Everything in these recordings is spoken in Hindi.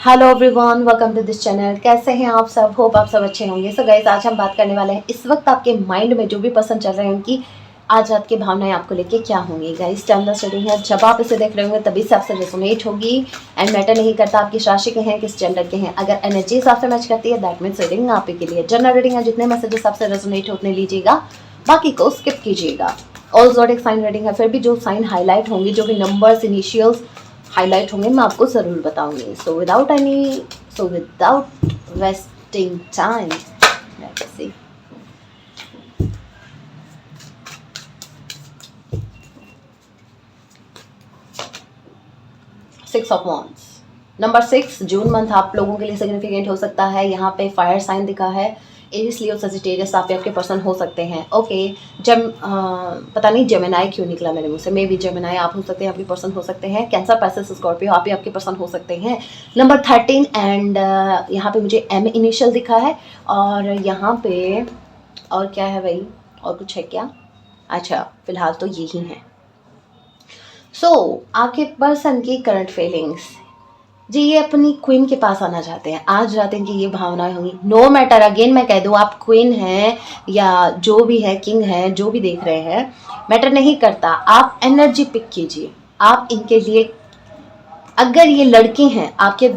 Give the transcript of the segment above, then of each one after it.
Hello everyone, welcome to this channel. कैसे हैं आप सब? होप आप सब अच्छे होंगे। सो गाइस, आज हम बात करने वाले हैं इस वक्त आपके माइंड में जो भी पसंद चल रहे हैं उनकी आज रात की भावनाएं आपको लेके क्या होंगी। गाइस, टाइमलेस स्टडी है, जब आप इसे देख रहे होंगे तभी से आपसे रेजोनेट होगी। एंड मैटर नहीं करता आप किस राशि के हैं, किस जेंडर के हैं। अगर एनर्जीज आपसे मैच करती है दैट मीन्स रीडिंग आप ही के लिए। जनरल रीडिंग है, जितने मैसेजेस आपसे रेजोनेट उतने लीजिएगा, बाकी को स्किप कीजिएगा। ऑल ज़ोडिक साइन रीडिंग है, फिर भी जो साइन हाईलाइट होंगी, जो भी नंबर्स इनिशियल्स हाईलाइट होंगे, मैं आपको ज़रूर बताऊंगी। So without wasting time, let's see. 6 of wands, number 6। June month आप लोगों के लिए सिग्निफिकेंट हो सकता है। यहाँ पे फायर साइन दिखा है, एरिस, लियो, सजिटेरियस आपके पर्सन हो सकते हैं। ओके, जब पता नहीं जेमिनाई क्यों निकला मेरे मुंह से, मे भी जेमिनाई आप हो सकते हैं, आपके पर्सन हो सकते हैं। कैंसर, पाइसेस, स्कॉर्पियो आप ही आपके पर्सन हो सकते हैं। नंबर 13 एंड यहाँ पे मुझे एम इनिशियल दिखा है। और यहाँ पे और क्या है भाई, और कुछ है क्या? अच्छा, फिलहाल तो यही है। आपके पर्सन की करंट फीलिंग्स जी, ये अपनी क्वीन के पास आना चाहते हैं। आज रात इनकी ये भावनाएं होंगी। नो मैटर, अगेन मैं कह दूँ, आप क्वीन हैं या जो भी है, किंग है, जो भी देख रहे हैं, मैटर नहीं करता। आप एनर्जी पिक कीजिए। आप इनके लिए, अगर ये लड़की हैं आपके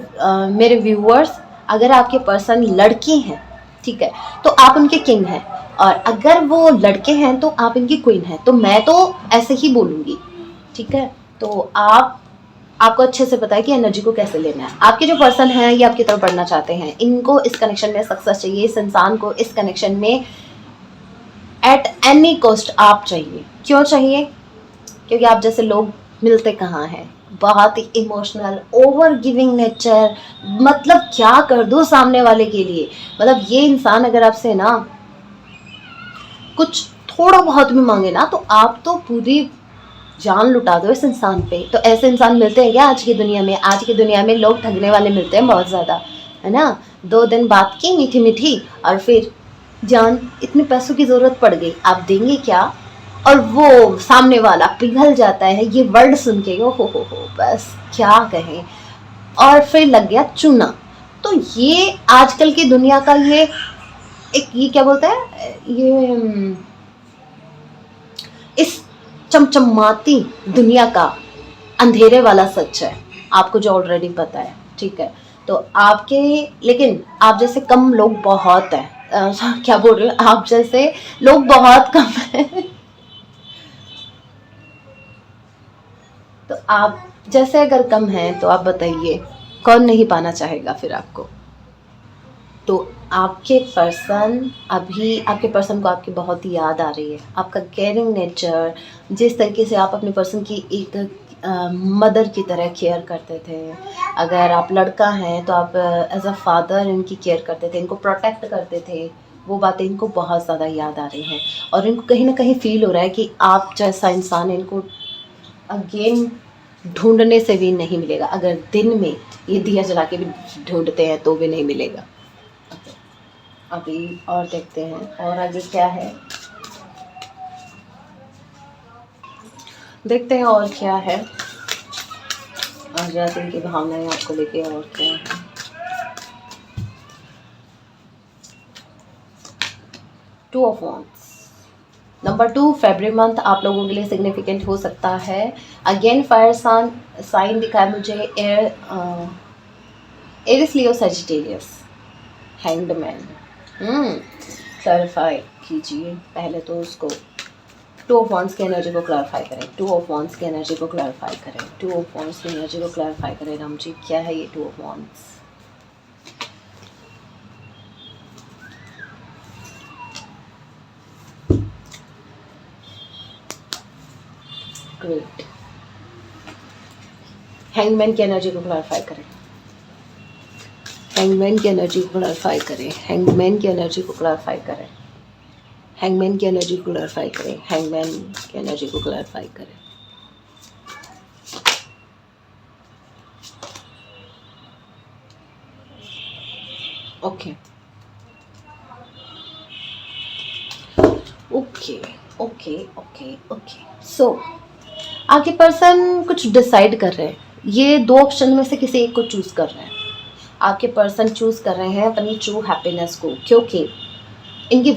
मेरे व्यूअर्स, अगर आपके पर्सन लड़की हैं, ठीक है, तो आप उनके किंग हैं। और अगर वो लड़के हैं तो आप इनकी क्वीन हैं। तो मैं तो ऐसे ही बोलूँगी, ठीक है। तो आपको अच्छे से पता है कि एनर्जी को कैसे लेना है। आपके जो पर्सन हैं ये आपकी तरफ बढ़ना चाहते हैं। इनको इस कनेक्शन में सक्सेस चाहिए। इस इंसान को इस कनेक्शन में एट एनी कॉस्ट आप चाहिए। क्यों चाहिए? क्योंकि आप जैसे लोग मिलते कहाँ हैं। बहुत ही इमोशनल, ओवर गिविंग नेचर, मतलब क्या कर दो सामने वाले के लिए। मतलब ये इंसान अगर आपसे ना कुछ थोड़ा बहुत भी मांगे ना, तो आप तो पूरी जान लुटा दो इस इंसान पे। तो ऐसे इंसान मिलते हैं क्या आज की दुनिया में? आज की दुनिया में लोग ठगने वाले मिलते हैं बहुत ज़्यादा, है ना। 2 दिन बात की मीठी मीठी और फिर जान, इतने पैसों की ज़रूरत पड़ गई, आप देंगे क्या? और वो सामने वाला पिघल जाता है ये वर्ड सुन के। ओ हो, बस क्या कहें। और फिर लग गया चूना। तो ये आजकल की दुनिया का ये एक, ये क्या बोलते हैं, ये इस चमचमाती दुनिया का अंधेरे वाला सच है। आपको जो ऑलरेडी पता है, ठीक है। तो आपके, लेकिन आप जैसे कम लोग बहुत हैं। क्या बोल रहे हो, आप जैसे लोग बहुत कम हैं। तो आप जैसे अगर कम हैं तो आप बताइए कौन नहीं पाना चाहेगा फिर आपको। तो आपके पर्सन को आपकी बहुत ही याद आ रही है। आपका केयरिंग नेचर, जिस तरीके से आप अपने पर्सन की एक मदर की तरह केयर करते थे। अगर आप लड़का हैं तो आप एज अ फादर इनकी केयर करते थे, इनको प्रोटेक्ट करते थे। वो बातें इनको बहुत ज़्यादा याद आ रही हैं। और इनको कहीं ना कहीं फील हो रहा है कि आप जैसा इंसान इनको अगेन ढूंढने से भी नहीं मिलेगा। अगर दिन में ये दिया जला के भी ढूंढते हैं तो भी नहीं मिलेगा। अभी और देखते हैं और आगे क्या है, देखते हैं और क्या है आज रात इनकी भावनाएं आपको लेके। और क्या है, 2 of wands, number 2। February month आप लोगों के लिए सिग्निफिकेंट हो सकता है। अगेन फायर साइन दिखा है मुझे, एरिस, लियो, सजिटेरियस, हैंगड क्लैरिफाई कीजिए पहले तो उसको। 2 ऑफ वांड्स की एनर्जी को क्लैरिफाई करें। 2 ऑफ वांड्स की एनर्जी को क्लैरिफाई करें। 2 ऑफ वांड्स की एनर्जी को क्लैरिफाई करें। राम जी, क्या है ये 2 ऑफ वांड्स? ग्रेट। हैंगमैन की एनर्जी को क्लैरिफाई करें। हैंगमैन की एनर्जी को क्लैरिफाई करें। हैंगमैन की एनर्जी को क्लैरिफाई करें। हैंगमैन की एनर्जी को क्लैरिफाई करें। हैंगमैन की एनर्जी को क्लैरिफाई करें। Okay okay okay okay okay. So आपके पर्सन कुछ डिसाइड कर रहे हैं। ये 2 ऑप्शन में से किसी एक को चूज कर रहे हैं। आपके पर्सन चूज़ कर रहे हैं अपनी ट्रू हैप्पीनेस को, क्योंकि इनकी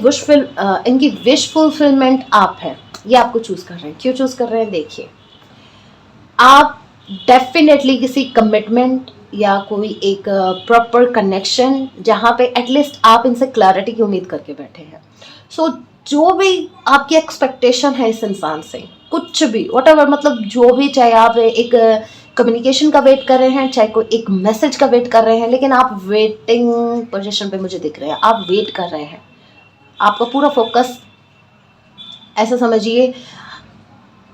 विश फुलफिलमेंट आप हैं, ये आपको चूज़ कर रहे हैं। क्यों चूज़ कर रहे हैं? देखिए, आप डेफिनेटली किसी कमिटमेंट या कोई एक प्रॉपर कनेक्शन जहाँ पे एटलीस्ट आप इनसे क्लैरिटी की उम्मीद करके बैठे हैं। सो जो भी आपकी एक्सपेक्टेशन है इस इंसान से, कुछ भी व्हाटएवर, मतलब जो भी, चाहे आप एक कम्युनिकेशन का वेट कर रहे हैं, चाहे कोई एक मैसेज का वेट कर रहे हैं, लेकिन आप वेटिंग पोजीशन पे मुझे दिख रहे हैं, आप वेट कर रहे हैं। आपका पूरा फोकस ऐसा समझिए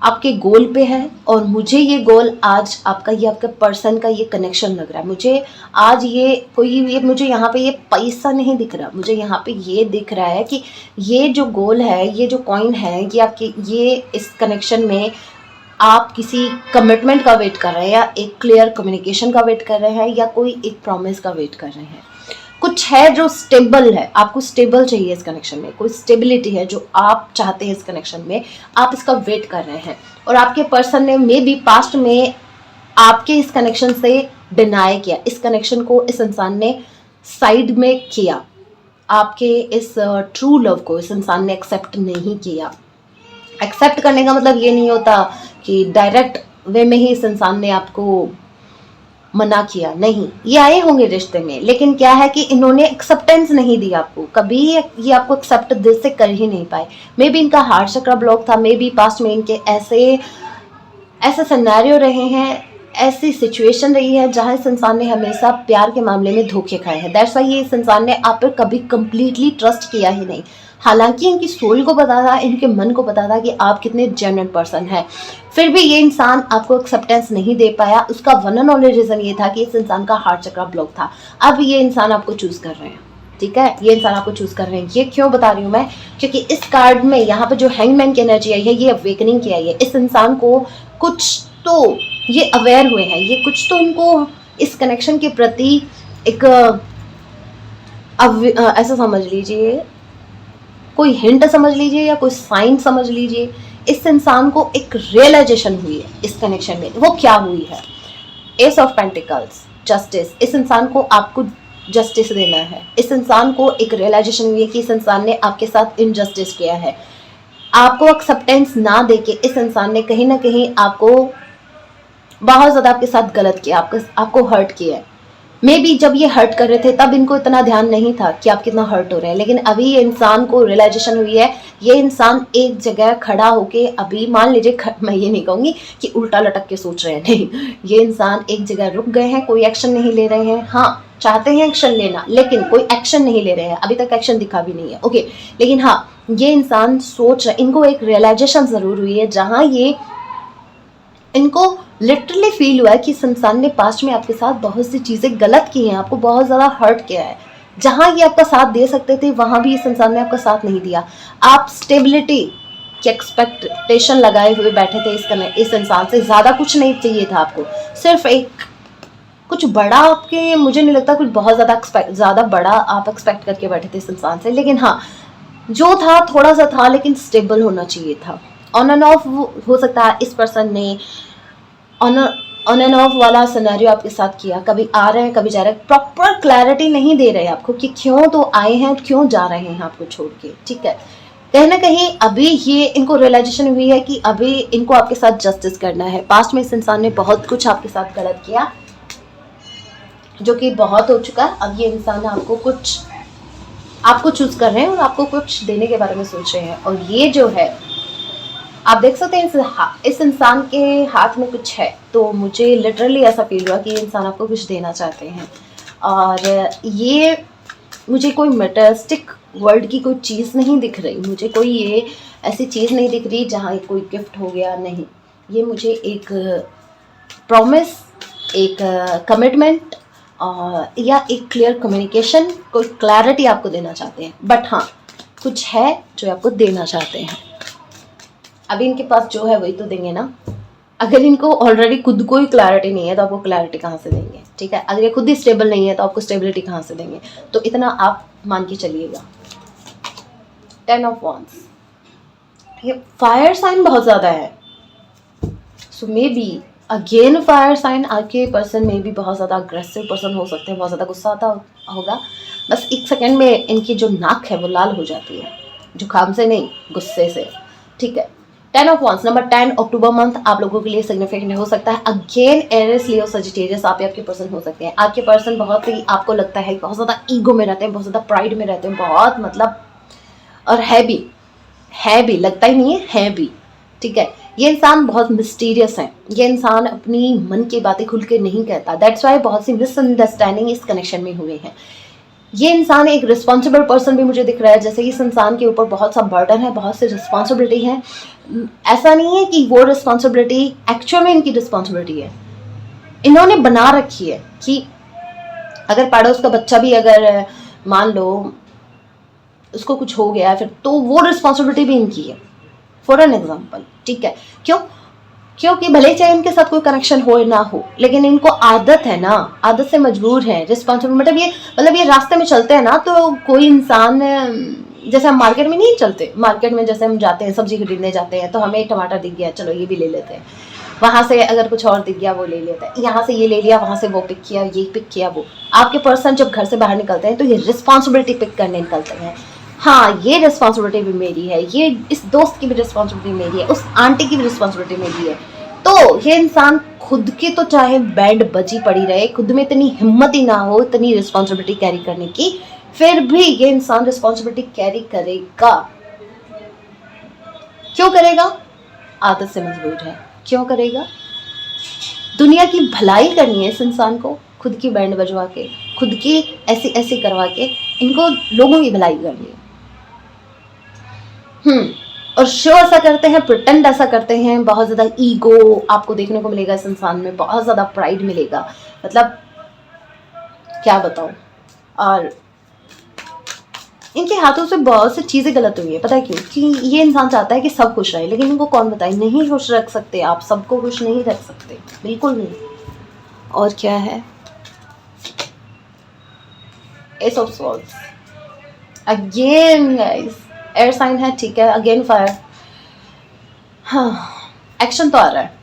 आपके गोल पे है, और मुझे ये गोल आज आपका पर्सन का ये कनेक्शन लग रहा है। मुझे आज ये मुझे यहाँ पे ये पैसा नहीं दिख रहा, मुझे यहाँ पे ये दिख रहा है कि ये जो गोल है, ये जो कॉइन है, ये आपकी, ये इस कनेक्शन में आप किसी कमिटमेंट का वेट कर रहे हैं, या एक क्लियर कम्युनिकेशन का वेट कर रहे हैं, या कोई एक प्रॉमिस का वेट कर रहे हैं। कुछ है जो स्टेबल है, आपको स्टेबल चाहिए इस कनेक्शन में, कोई स्टेबिलिटी है जो आप चाहते हैं इस कनेक्शन में, आप इसका वेट कर रहे हैं। और आपके पर्सन ने मे बी पास्ट में आपके इस कनेक्शन से डिनाई किया, इस कनेक्शन को इस इंसान ने साइड में किया, आपके इस ट्रू लव को इस इंसान ने एक्सेप्ट नहीं किया। एक्सेप्ट करने का मतलब ये नहीं होता कि डायरेक्ट वे में ही इस इंसान ने आपको मना किया, नहीं, ये आए होंगे रिश्ते में, लेकिन क्या है कि इन्होंने एक्सेप्टेंस नहीं दी आपको, कभी ये आपको एक्सेप्ट दिल से कर ही नहीं पाए। मे बी इनका हार्ट चक्र ब्लॉक था, मे बी पास्ट में इनके ऐसे सिनेरियो रहे हैं, ऐसी सिचुएशन रही है जहां इस इंसान ने हमेशा प्यार के मामले में धोखे खाए हैं। दैट्स वाई ये इस इंसान ने आप पर कभी कंप्लीटली ट्रस्ट किया ही नहीं। हालांकि इनकी सोल को पता था, इनके मन को पता था कि आप कितने जेन्युइन पर्सन हैं, फिर भी ये इंसान आपको एक्सेप्टेंस नहीं दे पाया। उसका वन एंड ओनली रीज़न ये था कि इस इंसान का हार्ट चक्र ब्लॉक था। अब ये इंसान आपको चूज़ कर रहे हैं, ठीक है, ये इंसान आपको चूज़ कर रहे हैं। ये क्यों बता रही हूँ मैं? क्योंकि इस कार्ड में यहाँ पे जो हैंगमैन की एनर्जी आई है, ये अवेकनिंग की आई है। इस इंसान को कुछ तो ये अवेयर हुए हैं, ये कुछ तो इनको इस कनेक्शन के प्रति एक ऐसा समझ लीजिए, कोई हिंट समझ लीजिए या कोई साइन समझ लीजिए, इस इंसान को एक रियलाइजेशन हुई है इस कनेक्शन में। वो क्या हुई है? Ace of pentacles, justice. इस इंसान को आपको जस्टिस देना है। इस इंसान को एक रियलाइजेशन हुई है कि इस इंसान ने आपके साथ इनजस्टिस किया है। आपको एक्सेप्टेंस ना देके इस इंसान ने कहीं ना कहीं आपको बहुत ज़्यादा आपके साथ गलत किया, आपको हर्ट किया है। मे बी जब ये हर्ट कर रहे थे तब इनको इतना ध्यान नहीं था कि आप कितना हर्ट हो रहे हैं, लेकिन अभी ये इंसान को रियलाइजेशन हुई है। ये इंसान एक जगह खड़ा होके, अभी मान लीजिए, मैं ये नहीं कहूँगी कि उल्टा लटक के सोच रहे हैं, नहीं, ये इंसान एक जगह रुक गए हैं, कोई एक्शन नहीं ले रहे हैं। हाँ, चाहते हैं एक्शन लेना, लेकिन कोई एक्शन नहीं ले रहे हैं, अभी तक एक्शन दिखा भी नहीं है, ओके। लेकिन हाँ, ये इंसान सोच रहे, इनको एक रियलाइजेशन ज़रूर हुई है, जहाँ ये इनको लिटरली फील हुआ है कि इस इंसान ने पास्ट में आपके साथ बहुत सी चीज़ें गलत की हैं, आपको बहुत ज़्यादा हर्ट किया है। जहाँ ये आपका साथ दे सकते थे, वहाँ भी इस इंसान ने आपका साथ नहीं दिया। आप स्टेबिलिटी की एक्सपेक्टेशन लगाए हुए बैठे थे इस इंसान से। ज़्यादा कुछ नहीं चाहिए था आपको, सिर्फ एक कुछ बड़ा आपके, मुझे नहीं लगता कुछ बहुत ज़्यादा बड़ा आप एक्सपेक्ट करके बैठे थे इस इंसान से। लेकिन हाँ, जो था थोड़ा सा था, लेकिन स्टेबल होना चाहिए था। ऑन एंड ऑफ हो सकता है इस पर्सन ने ऑन एंड ऑफ वाला सिनेरियो आपके साथ किया, कभी आ रहे हैं कभी जा रहे हैं, प्रॉपर क्लैरिटी नहीं दे रहे आपको कि क्यों तो आए हैं, क्यों जा रहे हैं आपको छोड़ के, ठीक है। कहीं ना कहीं अभी ये इनको रियलाइजेशन हुई है कि अभी इनको आपके साथ जस्टिस करना है। पास्ट में इस इंसान ने बहुत कुछ आपके साथ गलत किया, जो कि बहुत हो चुका है। अब ये इंसान आपको चूज कर रहे हैं और आपको कुछ देने के बारे में सोच रहे हैं। और ये जो है, आप देख सकते हैं इस इंसान के हाथ में कुछ है, तो मुझे लिटरली ऐसा फील हुआ कि ये इंसान आपको कुछ देना चाहते हैं। और ये मुझे कोई मटेरियलिस्टिक वर्ल्ड की कोई चीज़ नहीं दिख रही, मुझे कोई ये ऐसी चीज़ नहीं दिख रही जहाँ कोई गिफ्ट हो गया, नहीं। ये मुझे एक प्रॉमिस, एक कमिटमेंट या एक क्लियर कम्युनिकेशन, कोई क्लैरिटी आपको देना चाहते हैं। बट हाँ, कुछ है जो आपको देना चाहते हैं। अभी इनके पास जो है वही तो देंगे ना। अगर इनको ऑलरेडी खुद को ही क्लैरिटी नहीं है तो आपको क्लैरिटी कहाँ से देंगे, ठीक है। अगर ये खुद ही स्टेबल नहीं है तो आपको स्टेबिलिटी कहाँ से देंगे, तो इतना आप मान के चलिएगा। 10 ऑफ वॉन्ड्स, ये फायर साइन बहुत ज़्यादा है, so may be again fire sign, आपके पर्सन में भी बहुत ज़्यादा अग्रेसिव पर्सन हो सकते हैं, बहुत ज़्यादा गुस्सा आता होगा, बस एक सेकेंड में इनकी जो नाक है वो लाल हो जाती है, जुकाम से नहीं, गुस्से से, ठीक है। 10 of ones, number 10, October month आप लोगों के लिए सिग्निफिकेंट हो सकता है। अगेन एरिस, लियो, सजिटेरियस आप ही आपके पर्सन हो सकते हैं। आपके पर्सन बहुत ही, आपको लगता है बहुत ज़्यादा ईगो में रहते हैं, बहुत ज़्यादा प्राइड में रहते हैं, बहुत मतलब, और है भी लगता ही नहीं है भी, ठीक है। ये इंसान बहुत मिस्टीरियस है, ये इंसान अपनी मन की बातें खुल के नहीं कहता, दैट्स वाई बहुत सी मिसअंडरस्टैंडिंग इस कनेक्शन में हुए हैं। ये इंसान एक रिस्पॉन्सिबल पर्सन भी मुझे दिख रहा है, जैसे इस इंसान के ऊपर बहुत सा बर्डन है, बहुत सी रिस्पॉन्सिबिलिटी है। ऐसा नहीं है कि वो रिस्पॉन्सिबिलिटी एक्चुअल में इनकी रिस्पॉन्सिबिलिटी है, इन्होंने बना रखी है कि अगर पड़ोस का बच्चा भी अगर मान लो उसको कुछ हो गया फिर, तो वो रिस्पॉन्सिबिलिटी भी इनकी है, फॉर एन एग्जाम्पल, ठीक है। क्यों? क्योंकि भले चाहे इनके साथ कोई कनेक्शन हो ना हो, लेकिन इनको आदत है ना, आदत से मजबूर है, रिस्पॉन्सिबल, मतलब ये रास्ते में चलते हैं ना, तो कोई इंसान, जैसे हम मार्केट में नहीं चलते, मार्केट में जैसे हम जाते हैं सब्जी खरीदने जाते हैं, तो हमें टमाटर दिख गया, चलो ये भी ले लेते हैं, वहां से अगर कुछ और दिख गया वो ले लेते हैं, यहाँ से ये ले लिया, वहां से वो पिक किया, ये पिक किया वो। आपके पर्सन जब घर से बाहर निकलते हैं तो ये रिस्पॉन्सिबिलिटी पिक करने निकलते हैं, हाँ ये रिस्पॉन्सिबिलिटी भी मेरी है, ये इस दोस्त की भी रिस्पॉन्सिबिलिटी मेरी है, उस आंटी की भी रिस्पॉन्सिबिलिटी मेरी है। तो ये इंसान खुद की तो चाहे बैंड बजी पड़ी रहे, खुद में इतनी हिम्मत ही ना हो इतनी रिस्पॉन्सिबिलिटी कैरी करने की, फिर भी ये इंसान रिस्पॉन्सिबिलिटी कैरी करेगा। क्यों करेगा? आदत से मजबूर है। क्यों करेगा? दुनिया की भलाई करनी है इस इंसान को, खुद की बैंड बजवा के, खुद की ऐसी ऐसी करवा के इनको लोगों की भलाई करनी है। और शो ऐसा करते हैं, प्रिटेंड ऐसा करते हैं, बहुत ज़्यादा ईगो आपको देखने को मिलेगा इस इंसान में, बहुत ज़्यादा प्राइड मिलेगा, मतलब क्या बताऊं। और इनके हाथों से बहुत सी चीज़ें गलत हुई है, पता है क्यों? कि ये इंसान चाहता है कि सब खुश रहे, लेकिन इनको कौन बताए, नहीं खुश रख सकते आप, सबको खुश नहीं रख सकते, बिल्कुल नहीं। और क्या है? Ace of swords again guys, air sign है, ठीक है, अगेन फायर। हाँ, एक्शन तो आ रहा है,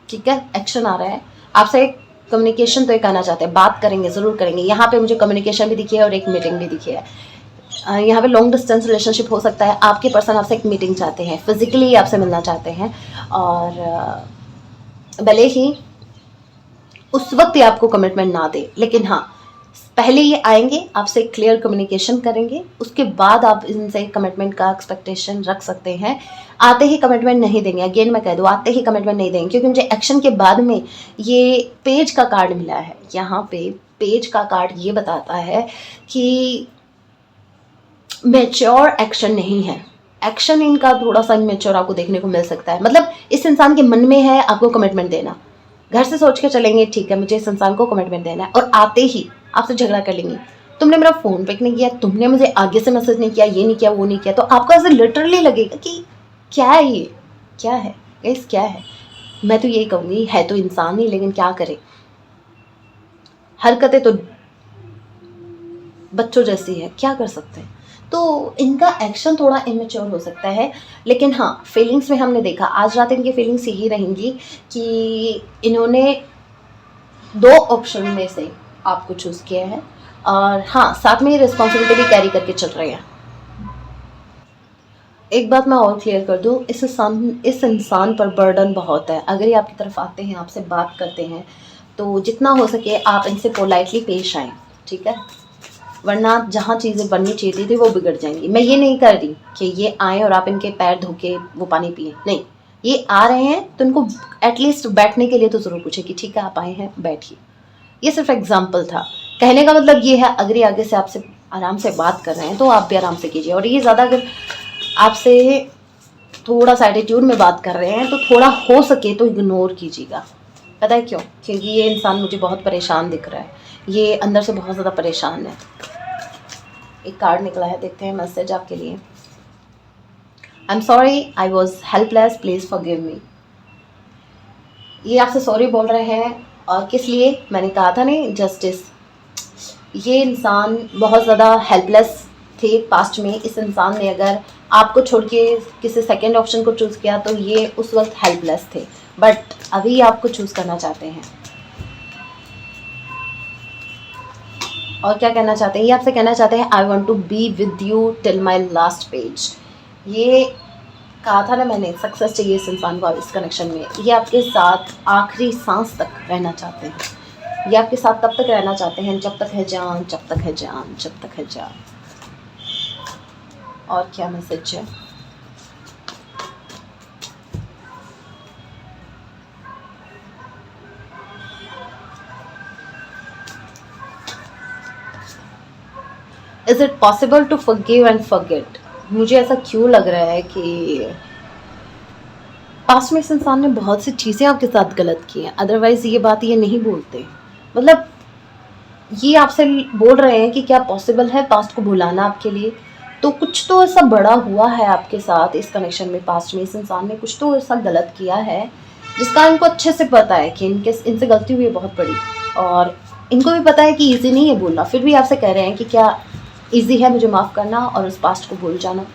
ठीक है, एक्शन आ रहा है आपसे, कम्युनिकेशन तो एक आना चाहते हैं, बात करेंगे, ज़रूर करेंगे। यहाँ पे मुझे कम्युनिकेशन भी दिखी है और एक मीटिंग भी दिखी है। यहाँ पे लॉन्ग डिस्टेंस रिलेशनशिप हो सकता है, आपके पर्सन आपसे एक मीटिंग चाहते हैं, फिजिकली आपसे मिलना चाहते हैं, और भले ही उस वक्त ये आपको कमिटमेंट ना दे, लेकिन हाँ पहले ये आएंगे, आपसे क्लियर कम्युनिकेशन करेंगे, उसके बाद आप इनसे कमिटमेंट का एक्सपेक्टेशन रख सकते हैं। आते ही कमिटमेंट नहीं देंगे, अगेन मैं कह दूँ, आते ही कमिटमेंट नहीं देंगे, क्योंकि मुझे एक्शन के बाद में ये पेज का कार्ड मिला है। यहाँ पे पेज का कार्ड ये बताता है कि मैच्योर एक्शन नहीं है, एक्शन इनका थोड़ा सा इमेच्योर आपको देखने को मिल सकता है। मतलब इस इंसान के मन में है आपको कमिटमेंट देना, घर से सोच के चलेंगे ठीक है मुझे इस इंसान को कमिटमेंट देना है, और आते ही आपसे झगड़ा कर लेंगे, तुमने मेरा फ़ोन पिक नहीं किया, तुमने मुझे आगे से मैसेज नहीं किया, ये नहीं किया, वो नहीं किया। तो आपको ऐसे लिटरली लगेगा कि क्या है ये, क्या है गाइस, क्या है। मैं तो यही कहूँगी, है तो इंसान ही, लेकिन क्या करे, हरकतें तो बच्चों जैसी है, क्या कर सकते हैं। तो इनका एक्शन थोड़ा इमेच्योर हो सकता है, लेकिन हाँ फीलिंग्स में हमने देखा आज रात इनकी फीलिंग्स यही रहेंगी कि इन्होंने 2 ऑप्शन में से आपको चूज़ किया है, और हाँ साथ में ये रिस्पॉन्सिबिलिटी भी कैरी करके चल रहे हैं। एक बात मैं और क्लियर कर दूँ, इस इंसान पर बर्डन बहुत है। अगर ये आपकी तरफ आते हैं, आपसे बात करते हैं, तो जितना हो सके आप इनसे पोलाइटली पेश आएँ, ठीक है, वरना जहाँ चीज़ें बननी चाहिए थी वो बिगड़ जाएंगी। मैं ये नहीं कर रही कि ये आएँ और आप इनके पैर धो के वो पानी पिए, नहीं, ये आ रहे हैं तो इनको एटलीस्ट बैठने के लिए तो ज़रूर पूछे कि ठीक है आप आए हैं बैठिए। ये सिर्फ एग्जाम्पल था, कहने का मतलब ये है अगर ये आगे से आपसे आराम से बात कर रहे हैं तो आप भी आराम से कीजिए, और ये ज़्यादा अगर आपसे थोड़ा सा एटीट्यूड में बात कर रहे हैं तो थोड़ा हो सके तो इग्नोर कीजिएगा। पता है क्यों? क्योंकि ये इंसान मुझे बहुत परेशान दिख रहा है, ये अंदर से बहुत ज़्यादा परेशान है। एक कार्ड निकला है, देखते हैं मैसेज आपके लिए। I am sorry, I was helpless, please forgive me. ये आपसे सॉरी बोल रहे हैं, और किस लिए? मैंने कहा था नहीं, जस्टिस। ये इंसान बहुत ज़्यादा हेल्पलेस थे पास्ट में। इस इंसान ने अगर आपको छोड़ के किसी सेकेंड ऑप्शन को चूज़ किया तो ये उस वक्त हेल्पलेस थे, बट अभी आपको चूज़ करना चाहते हैं। और क्या कहना चाहते हैं, ये आपसे कहना चाहते हैं I want to be with you till my last page. ये कहा था ना मैंने, सक्सेस चाहिए इस इंसान को इस कनेक्शन में। ये आपके साथ आखिरी सांस तक रहना चाहते हैं। ये आपके साथ तब तक रहना चाहते हैं जब तक है जान, जब तक है जान, जब तक है जान। और क्या मैसेज है? Is it possible to forgive and forget? मुझे ऐसा क्यों लग रहा है कि पास्ट में इस इंसान ने बहुत सी चीज़ें आपके साथ गलत की हैं, अदरवाइज ये बात ये नहीं बोलते। मतलब ये आपसे बोल रहे हैं कि क्या पॉसिबल है पास्ट को भुलाना आपके लिए? तो कुछ तो ऐसा बड़ा हुआ है आपके साथ इस कनेक्शन में, पास्ट में इस इंसान ने कुछ तो ऐसा गलत किया है जिसका इनको अच्छे से पता है कि इनसे गलती हुई है बहुत बड़ी। और इनको भी पता है कि ईजी नहीं है बोलना, फिर भी आपसे कह रहे हैं कि क्या ईजी है मुझे माफ़ करना और उस पास्ट को भूल जाना?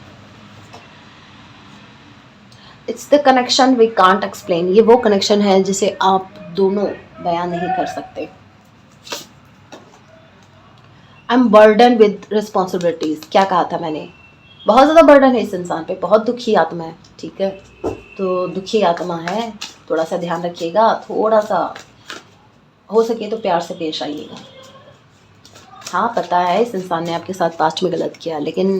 It's the connection we can't explain. ये वो कनेक्शन है जिसे आप दोनों बयान नहीं कर सकते। I am burden with responsibilities. क्या कहा था मैंने? बहुत ज़्यादा बर्डन है इस इंसान पे, बहुत दुखी आत्मा है। ठीक है, तो दुखी आत्मा है, थोड़ा सा ध्यान रखिएगा, थोड़ा सा हो सके तो प्यार से पेश आइएगा। हाँ पता है इस इंसान ने आपके साथ पास्ट में गलत किया, लेकिन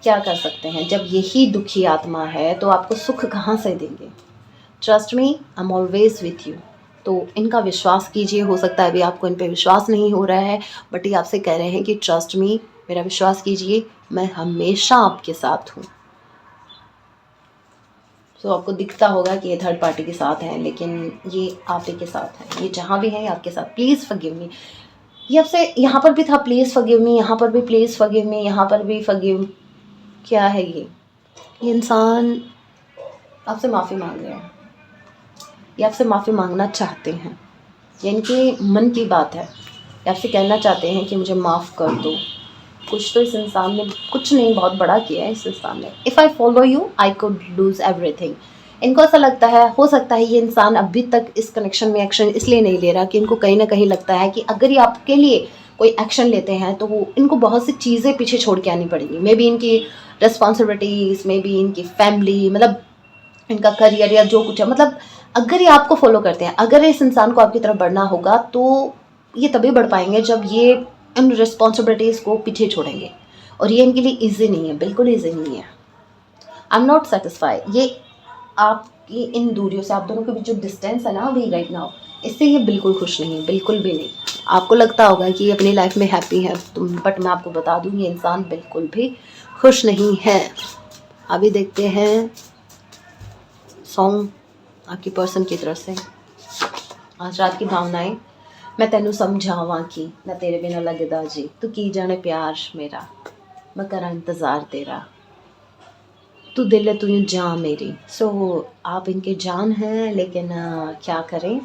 क्या कर सकते हैं, जब यही दुखी आत्मा है तो आपको सुख कहाँ से देंगे? Trust me, I am always with you. तो इनका विश्वास कीजिए। हो सकता है अभी आपको इन पे विश्वास नहीं हो रहा है, बट ये आपसे कह रहे हैं कि ट्रस्ट मी, मेरा विश्वास कीजिए, मैं हमेशा आपके साथ हूँ। तो आपको दिखता होगा कि ये थर्ड पार्टी के साथ हैं, लेकिन ये आप ही के साथ हैं। ये जहाँ भी हैं ये आपके साथ। Please forgive me. ये आपसे यहाँ पर भी था प्लीज़ फॉरगिव मी, यहाँ पर भी प्लीज़ फॉरगिव मी, यहाँ पर भी फॉरगिव। क्या है ये इंसान आपसे माफ़ी मांग रहे हैं, ये आपसे माफ़ी मांगना चाहते हैं, ये इनके मन की बात है। ये आपसे कहना चाहते हैं कि मुझे माफ़ कर दो। कुछ तो इस इंसान ने, कुछ नहीं बहुत बड़ा किया है इस इंसान ने। If I follow you I could lose everything. इनको ऐसा लगता है, हो सकता है ये इंसान अभी तक इस कनेक्शन में एक्शन इसलिए नहीं ले रहा कि इनको कहीं ना कहीं लगता है कि अगर ये आपके लिए कोई एक्शन लेते हैं तो वो इनको बहुत सी चीज़ें पीछे छोड़ के आनी पड़ेंगी। मे बी इनकी रिस्पॉन्सिबिलिटीज़, मे बी इनकी फैमिली, मतलब इनका करियर या जो कुछ है। मतलब अगर ये आपको फॉलो करते हैं, अगर इस इंसान को आपकी तरफ बढ़ना होगा तो ये तभी बढ़ पाएंगे जब ये इन रिस्पॉन्सिबिलिटीज़ को पीछे छोड़ेंगे। और ये इनके लिए ईजी नहीं है, बिल्कुल ईजी नहीं है। I am not satisfied. ये आपकी इन दूरियों से, आप दोनों के बीच जो डिस्टेंस है ना अभी राइट नाउ, इससे ये बिल्कुल खुश नहीं है, बिल्कुल भी नहीं। आपको लगता होगा कि ये अपनी लाइफ में हैप्पी है, बट मैं आपको बता दूँ ये इंसान बिल्कुल भी खुश नहीं है। अभी देखते हैं सॉन्ग आपकी पर्सन की तरफ से। आज रात की भावनाएं। मैं तेनू समझावां कि मैं तेरे बिना लगदा जी, तू की जाने प्यार मेरा, मैं करा इंतज़ार तेरा, तू दिल है तू यूँ जान मेरी। सो आप इनके जान हैं, लेकिन क्या करें,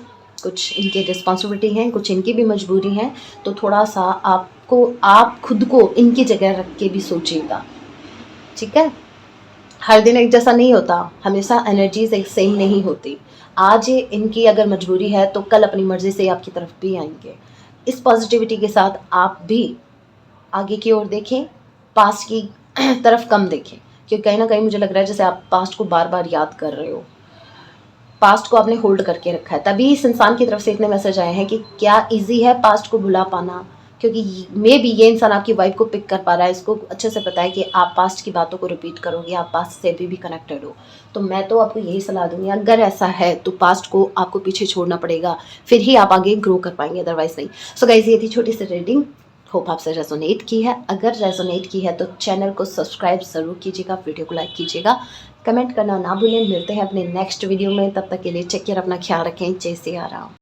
कुछ इनकी रिस्पॉन्सिबिलिटी हैं, कुछ इनकी भी मजबूरी हैं। तो थोड़ा सा आप खुद को इनकी जगह रख के भी सोचिएगा। ठीक है, हर दिन एक जैसा नहीं होता, हमेशा एनर्जीज एक सेम नहीं होती। आज इनकी अगर मजबूरी है तो कल अपनी मर्ज़ी से आपकी तरफ भी आएंगे। इस पॉजिटिविटी के साथ आप भी आगे की ओर देखें, पास्ट की तरफ कम देखें, क्योंकि कहीं ना कहीं मुझे लग रहा है जैसे आप पास्ट को बार बार याद कर रहे हो, पास्ट को आपने होल्ड करके रखा है। तभी इस इंसान की तरफ से इतने मैसेज आए हैं कि क्या इजी है पास्ट को भुला पाना, क्योंकि मे बी ये इंसान आपकी वाइफ को पिक कर पा रहा है, इसको अच्छे से पता है कि आप पास्ट की बातों को रिपीट करोगे, आप पास्ट से भी कनेक्टेड हो। तो मैं तो आपको यही सलाह दूंगी, अगर ऐसा है तो पास्ट को आपको पीछे छोड़ना पड़ेगा, फिर ही आप आगे ग्रो कर पाएंगे, अदरवाइज नहीं। सो गाइस, ये थी छोटी सी रीडिंग, होप आपसे रेजोनेट की है। अगर रेजोनेट की है तो चैनल को सब्सक्राइब ज़रूर कीजिएगा, वीडियो को लाइक कीजिएगा, कमेंट करना ना भूलें। मिलते हैं अपने नेक्स्ट वीडियो में, तब तक के लिए टेक केयर, अपना ख्याल रखें। जय सिया राम।